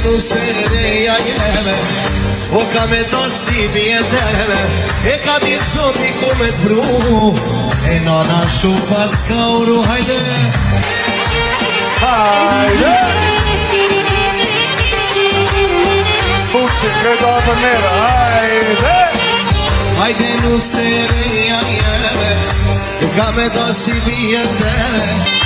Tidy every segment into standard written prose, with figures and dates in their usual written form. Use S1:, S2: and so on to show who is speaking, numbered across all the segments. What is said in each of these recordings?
S1: nu se reja jeme O ka me dorë si vjeteme E ka ditë zoti ku me t'bru E nana shumë pas ka uru hajde
S2: Hajde Puqin me do të mera Hajde
S1: Hajde nu se reja jeme E ka me dorë si vjeteme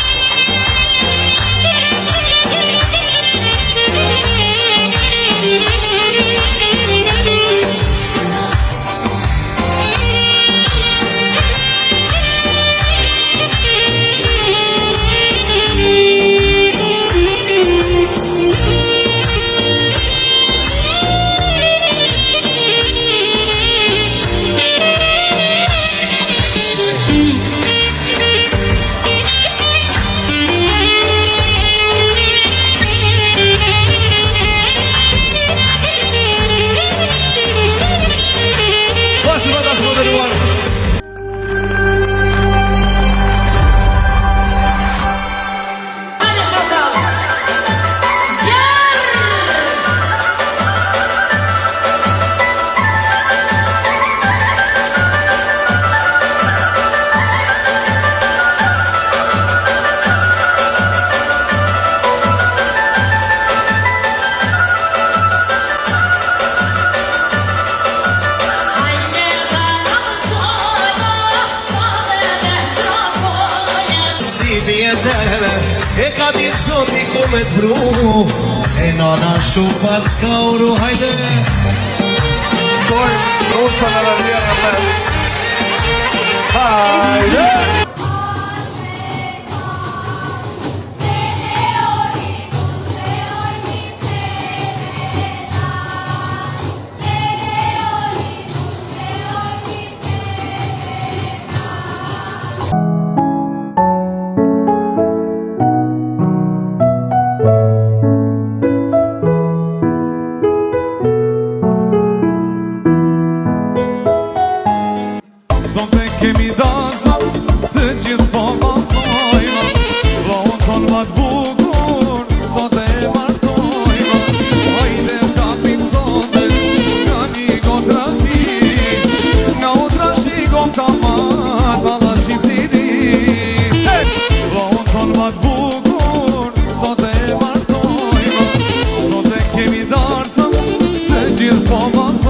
S1: E ka ditë zoti ku me t'bru E nana shumë pas ka uru hajde
S2: Dojmë rusa në rëvjerë në mes Hajde
S3: Sonte kemi dazëm, të gjithë po balcojmë Vlohën tonë ma t'bukur, sonte e martojmë Hajde t'kapim sonte, nga një kontra ti Nga utra shikon ta matë, bala shqiptiti Vlohën tonë ma t'bukur, sonte e martojmë Sonte kemi dazëm, të gjithë po balcojmë